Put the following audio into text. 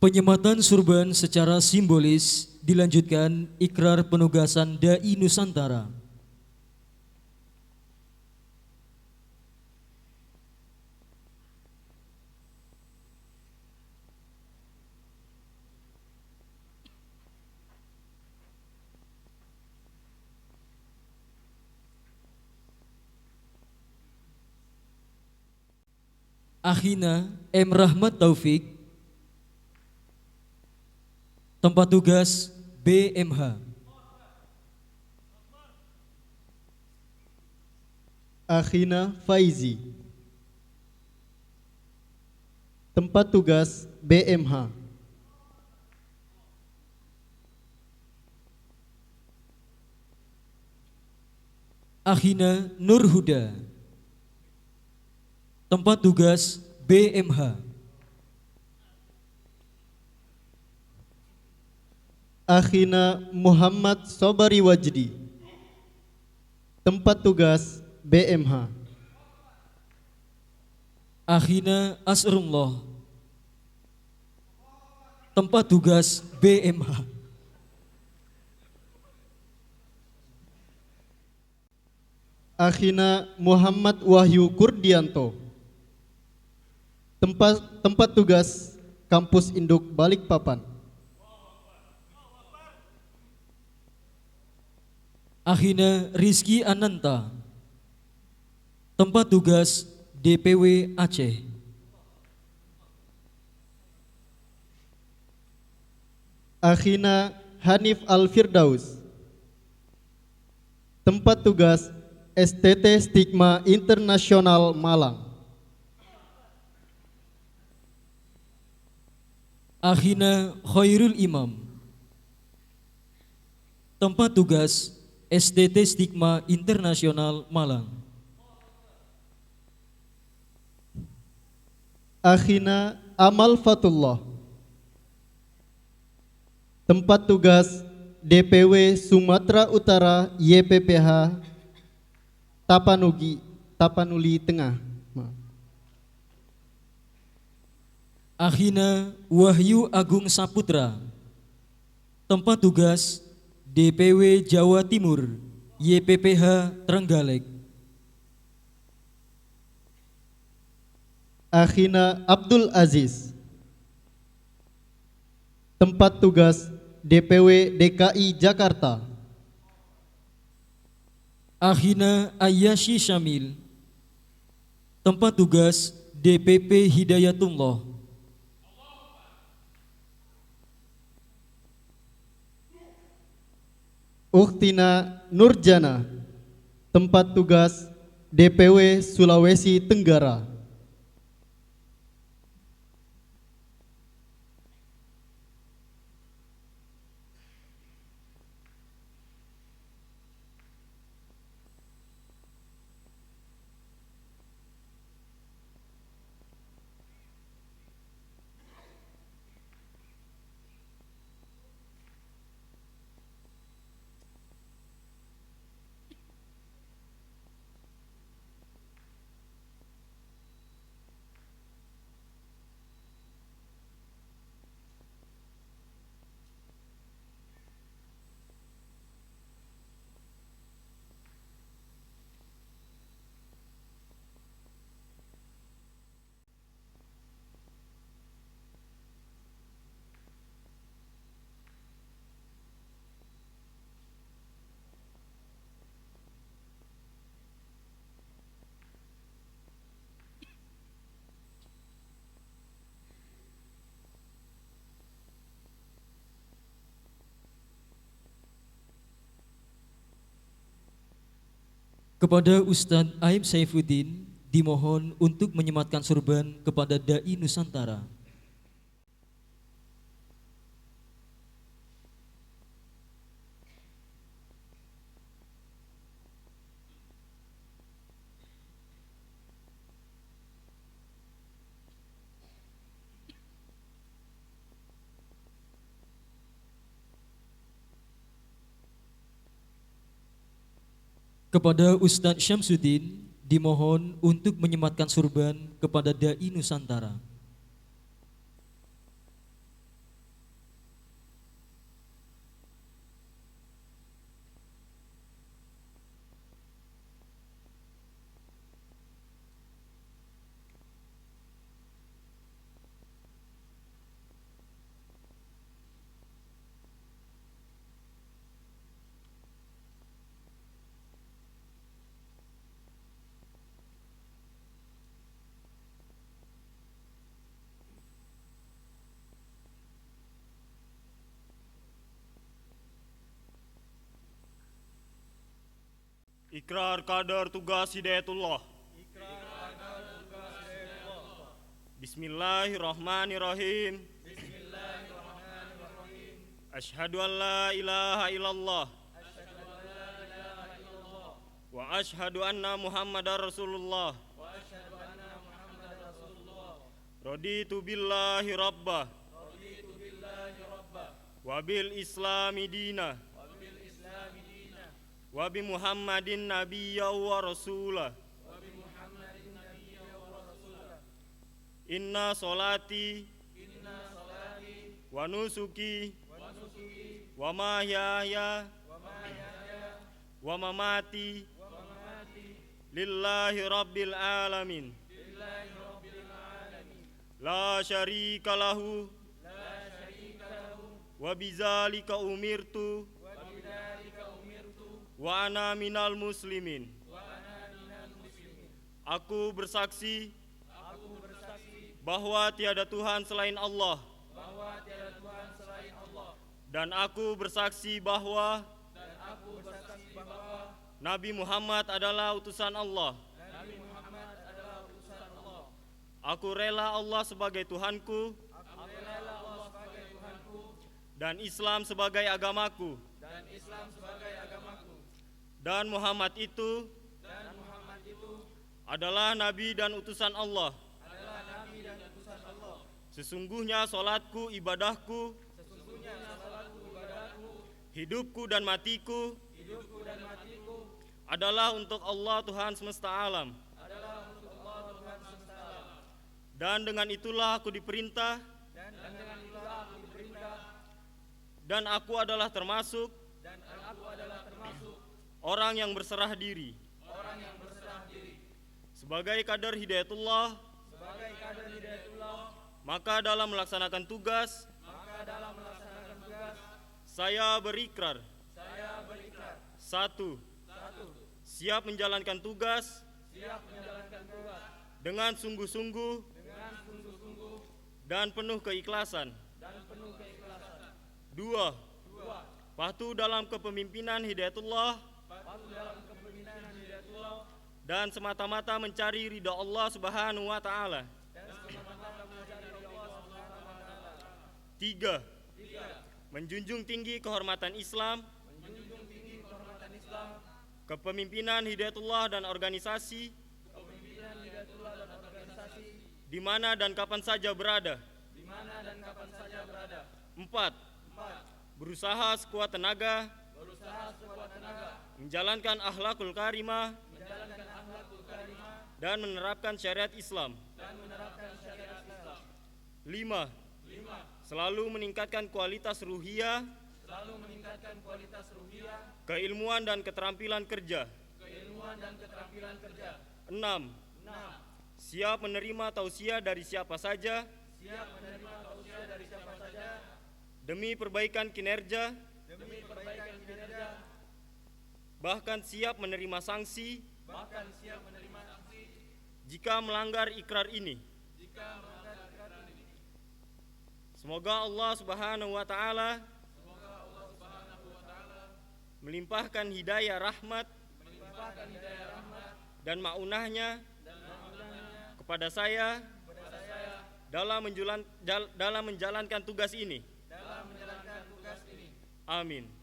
Penyematan surban secara simbolis dilanjutkan ikrar penugasan Dai Nusantara. Akhina M. Rahmat Taufik, tempat tugas BMH. Akhina Faizi, tempat tugas BMH. Akhina Nur Huda, tempat tugas BMH. Akhina Muhammad Sobari Wajdi, tempat tugas BMH. Akhina Asrullah, tempat tugas BMH. Akhina Muhammad Wahyu Kurdianto, tempat tugas Kampus Induk Balikpapan. Akhina Rizky Ananta, tempat tugas DPW Aceh. Akhina Hanif Al-Firdaus, tempat tugas STT Stigma Internasional Malang. Akhina Khairul Imam, tempat tugas STT Stigma Internasional Malang. Akhina Amal Fatullah, tempat tugas DPW Sumatera Utara YPPH Tapanuli Tengah. Akhina Wahyu Agung Saputra, tempat tugas DPW Jawa Timur YPPH Trenggalek. Akhina Abdul Aziz, tempat tugas DPW DKI Jakarta. Akhina Ayyashi Syamil, tempat tugas DPP Hidayatullah. Ukhtina Nurjana, tempat tugas DPW Sulawesi Tenggara. Kepada Ustadz Aib Saifuddin dimohon untuk menyematkan surban kepada Dai Nusantara. Kepada Ustadz Syamsuddin dimohon untuk menyematkan surban kepada Dai Nusantara. Ikrar kadar tugas Hidayatullah. Bismillahirrahmanirrahim. Asyhadu an la ilaha illallah. Wa asyhadu anna Muhammadar Rasulullah. Raditu billahi rabbah. Wa bil islami dina. Wa bi Muhammadin nabiyya wa rasulah. Inna solati wa nusuki wa mahyaya wa mamati lillahi rabbil alamin. La syarika lahu wa bizalika umirtu wa ana minal muslimin. Aku bersaksi bahwa tiada Tuhan selain Allah. Dan aku bersaksi bahwa Nabi Muhammad adalah utusan Allah. Aku rela Allah sebagai Tuhanku dan Islam sebagai agamaku. Dan Muhammad itu adalah Nabi dan utusan Allah. Sesungguhnya salatku, ibadahku, hidupku dan matiku adalah untuk Allah Tuhan semesta alam. Dan dengan itulah aku diperintah, dan aku adalah termasuk orang yang berserah diri. Sebagai kader Hidayatullah, maka dalam melaksanakan tugas, saya berikrar. 1. Siap menjalankan tugas dengan sungguh-sungguh dan penuh keikhlasan. 2. Patuh dalam kepemimpinan Hidayatullah dan semata-mata mencari ridha Allah Subhanahu wa taala. 3. Menjunjung tinggi kehormatan Islam, kepemimpinan Hidayatullah dan organisasi di mana dan kapan saja berada. 4. Berusaha sekuat tenaga menjalankan akhlakul karimah dan menerapkan syariat Islam. 5. Selalu meningkatkan kualitas ruhiyah, keilmuan dan keterampilan kerja. 6. Siap menerima tausiah dari siapa saja demi perbaikan kinerja, bahkan siap menerima sanksi jika melanggar ikrar ini. Semoga Allah Subhanahu wa taala melimpahkan hidayah rahmat dan maunahnya kepada saya dalam menjalankan tugas ini. Amin.